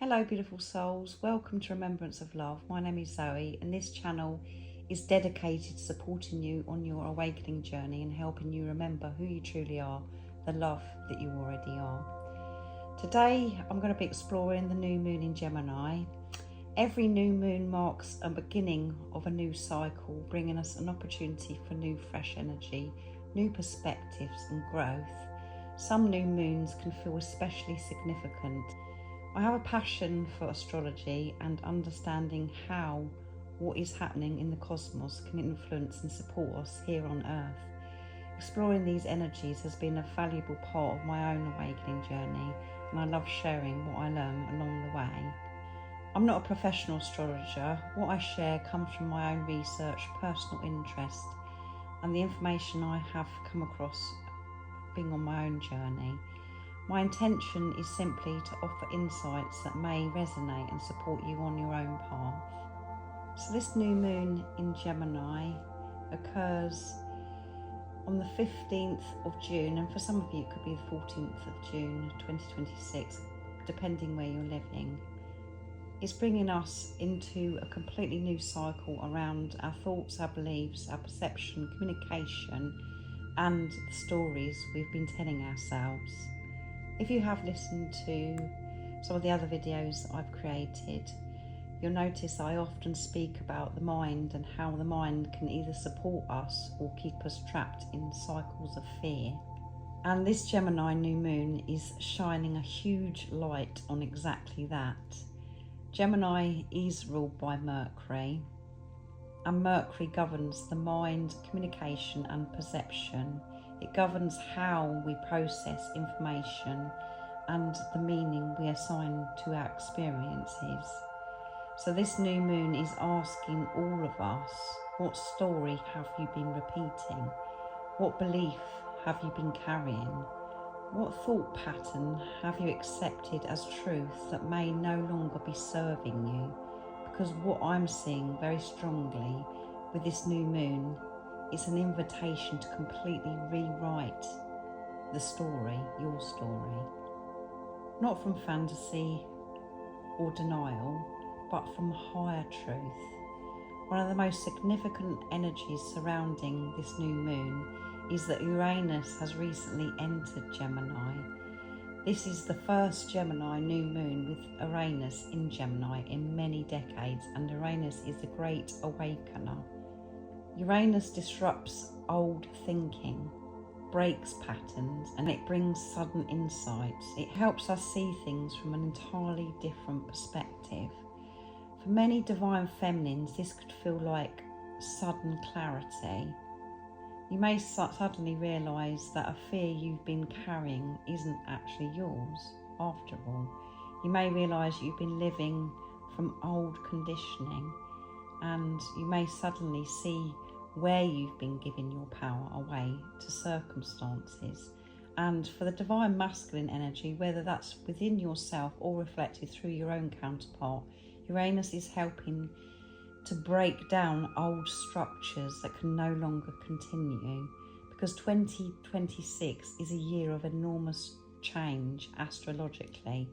Hello beautiful souls, welcome to Remembrance of Love. My name is Zoe and this channel is dedicated to supporting you on your awakening journey and helping you remember who you truly are, the love that you already are. Today I'm going to be exploring the new moon in Gemini. Every new moon marks a beginning of a new cycle, bringing us an opportunity for new fresh energy, new perspectives and growth. Some new moons can feel especially significant. I have a passion for astrology and understanding how what is happening in the cosmos can influence and support us here on Earth. Exploring these energies has been a valuable part of my own awakening journey, and I love sharing what I learn along the way. I'm not a professional astrologer. What I share comes from my own research, personal interest, and the information I have come across being on my own journey. My intention is simply to offer insights that may resonate and support you on your own path. So this new moon in Gemini occurs on the 15th of June, and for some of you it could be the 14th of June 2026, depending where you're living. It's bringing us into a completely new cycle around our thoughts, our beliefs, our perception, communication, and the stories we've been telling ourselves. If you have listened to some of the other videos that I've created, you'll notice I often speak about the mind and how the mind can either support us or keep us trapped in cycles of fear. And this Gemini new moon is shining a huge light on exactly that. Gemini is ruled by Mercury, and Mercury governs the mind, communication and perception. It governs how we process information and the meaning we assign to our experiences. So this new moon is asking all of us, what story have you been repeating? What belief have you been carrying? What thought pattern have you accepted as truth that may no longer be serving you? Because what I'm seeing very strongly with this new moon, it's an invitation to completely rewrite the story, your story. Not from fantasy or denial, but from higher truth. One of the most significant energies surrounding this new moon is that Uranus has recently entered Gemini. This is the first Gemini new moon with Uranus in Gemini in many decades, and Uranus is the great awakener. Uranus disrupts old thinking, breaks patterns, and it brings sudden insights. It helps us see things from an entirely different perspective. For many divine feminines, this could feel like sudden clarity. You may suddenly realise that a fear you've been carrying isn't actually yours, after all. You may realise you've been living from old conditioning, and you may suddenly see where you've been giving your power away to circumstances. And for the divine masculine energy, whether that's within yourself or reflected through your own counterpart, Uranus is helping to break down old structures that can no longer continue, because 2026 is a year of enormous change astrologically.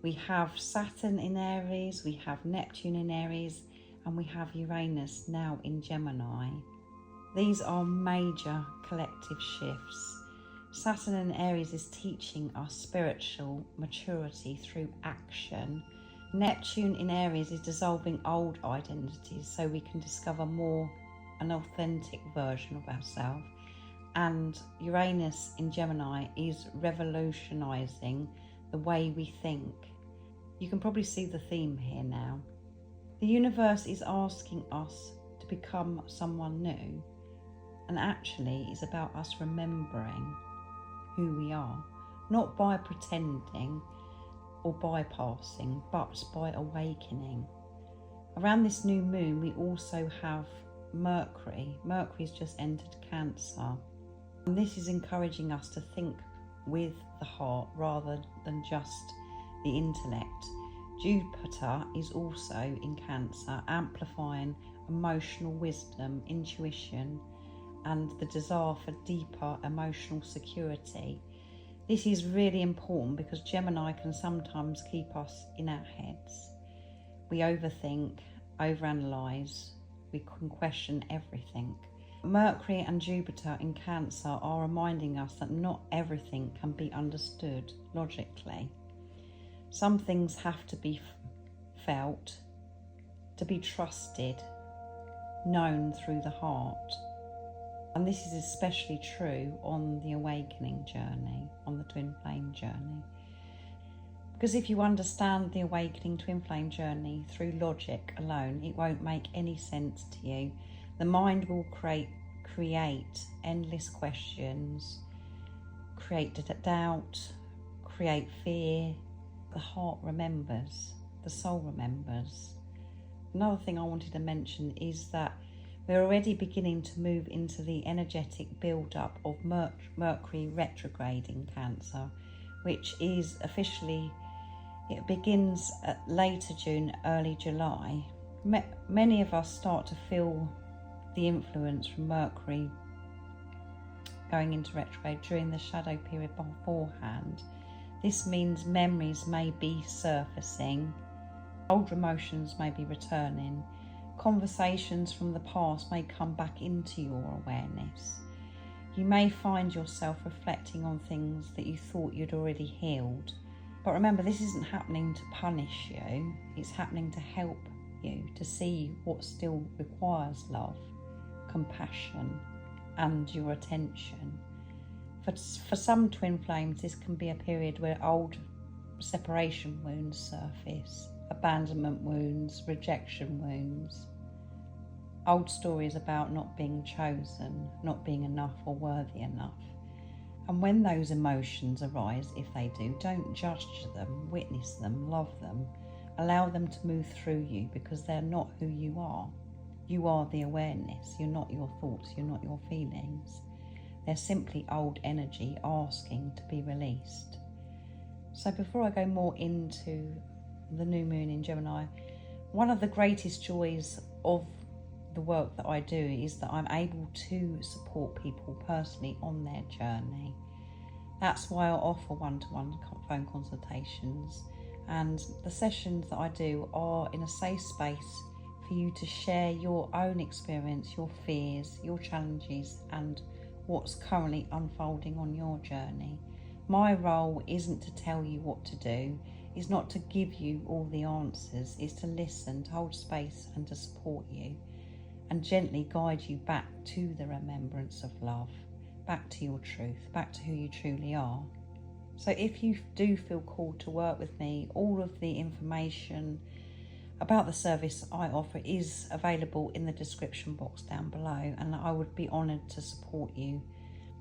We have Saturn in Aries, we have Neptune in Aries, and we have Uranus now in Gemini. These are major collective shifts. Saturn in Aries is teaching us spiritual maturity through action. Neptune in Aries is dissolving old identities so we can discover more an authentic version of ourselves. And Uranus in Gemini is revolutionizing the way we think. You can probably see the theme here now. The universe is asking us to become someone new, and actually it's about us remembering who we are, not by pretending or bypassing, but by awakening. Around this new moon, we also have Mercury. Mercury's just entered Cancer, and this is encouraging us to think with the heart rather than just the intellect. Jupiter is also in Cancer, amplifying emotional wisdom, intuition, and the desire for deeper emotional security. This is really important because Gemini can sometimes keep us in our heads. We overthink, overanalyze, we can question everything. Mercury and Jupiter in Cancer are reminding us that not everything can be understood logically. Some things have to be felt, to be trusted, known through the heart. And this is especially true on the awakening journey, on the twin flame journey. Because if you understand the awakening twin flame journey through logic alone, it won't make any sense to you. The mind will create endless questions, create doubt, create fear. The heart remembers, the soul remembers. Another thing I wanted to mention is that we're already beginning to move into the energetic build-up of Mercury retrograde in Cancer, which is officially, it begins at later June, early July. Many of us start to feel the influence from Mercury going into retrograde during the shadow period beforehand. This means memories may be surfacing, old emotions may be returning, conversations from the past may come back into your awareness. You may find yourself reflecting on things that you thought you'd already healed. But remember, this isn't happening to punish you, it's happening to help you to see what still requires love, compassion, and your attention. For some twin flames, this can be a period where old separation wounds surface, abandonment wounds, rejection wounds, old stories about not being chosen, not being enough or worthy enough. And when those emotions arise, if they do, don't judge them, witness them, love them, allow them to move through you, because they're not who you are. You are the awareness, you're not your thoughts, you're not your feelings. They're simply old energy asking to be released. So before I go more into the new moon in Gemini, one of the greatest joys of the work that I do is that I'm able to support people personally on their journey. That's why I offer one-to-one phone consultations, and the sessions that I do are in a safe space for you to share your own experience, your fears, your challenges, and what's currently unfolding on your journey. My role isn't to tell you what to do, is not to give you all the answers, is to listen, to hold space and to support you and gently guide you back to the remembrance of love, back to your truth, back to who you truly are. So if you do feel called to work with me, all of the information about the service I offer is available in the description box down below, and I would be honoured to support you.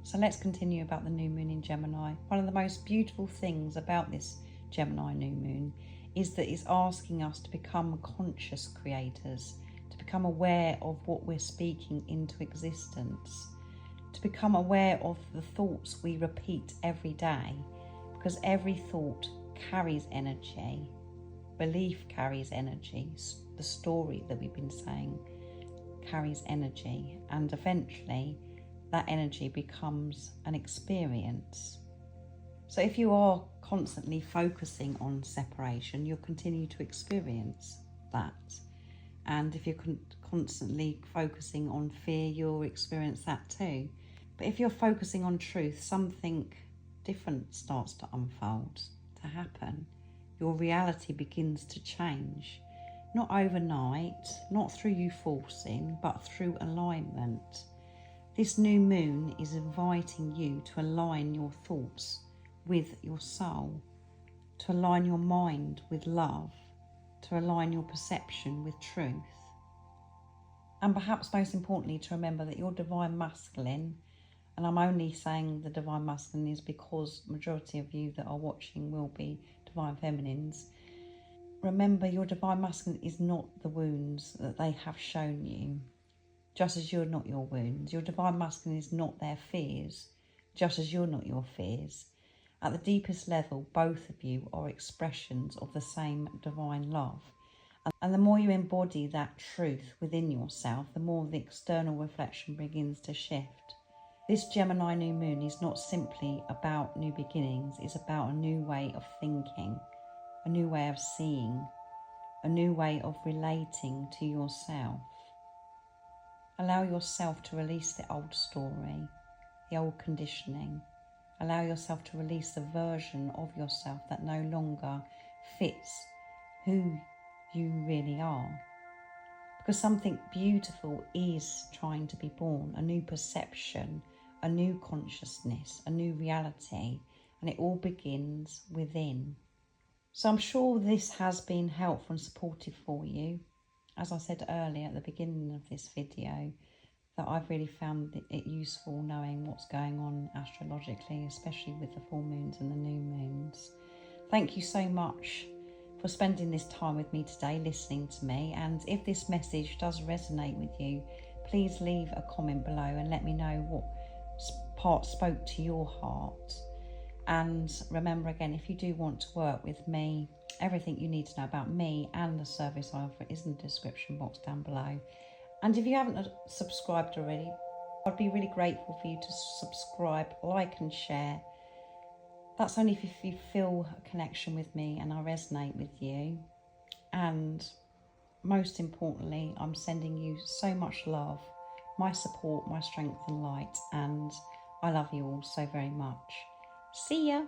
So let's continue about the new moon in Gemini. One of the most beautiful things about this Gemini new moon is that it's asking us to become conscious creators, to become aware of what we're speaking into existence, to become aware of the thoughts we repeat every day, because every thought carries energy. Belief carries energy. The story that we've been saying carries energy, and eventually that energy becomes an experience. So if you are constantly focusing on separation, you'll continue to experience that. And if you're constantly focusing on fear, you'll experience that too. But if you're focusing on truth, something different starts to unfold, to happen. Your reality begins to change, not overnight, not through you forcing, but through alignment. This new moon is inviting you to align your thoughts with your soul, to align your mind with love, to align your perception with truth. And perhaps most importantly, to remember that your divine masculine, and I'm only saying the divine masculine is because majority of you that are watching will be divine feminines. Remember, your divine masculine is not the wounds that they have shown you, just as you're not your wounds. Your divine masculine is not their fears, just as you're not your fears. At the deepest level, both of you are expressions of the same divine love. And the more you embody that truth within yourself, the more the external reflection begins to shift. This Gemini New Moon is not simply about new beginnings, it's about a new way of thinking, a new way of seeing, a new way of relating to yourself. Allow yourself to release the old story, the old conditioning. Allow yourself to release the version of yourself that no longer fits who you really are. Because something beautiful is trying to be born, a new perception, a new consciousness, a new reality, and it all begins within. So I'm sure this has been helpful and supportive for you. As I said earlier at the beginning of this video, that I've really found it useful knowing what's going on astrologically, especially with the full moons and the new moons. Thank you so much for spending this time with me today, listening to me. And if this message does resonate with you, please leave a comment below and let me know what part spoke to your heart. And remember again, if you do want to work with me, everything you need to know about me and the service I offer is in the description box down below. And if you haven't subscribed already, I'd be really grateful for you to subscribe, like and share. That's only if you feel a connection with me and I resonate with you. And most importantly, I'm sending you so much love, my support, my strength and light. And I love you all so very much. See ya.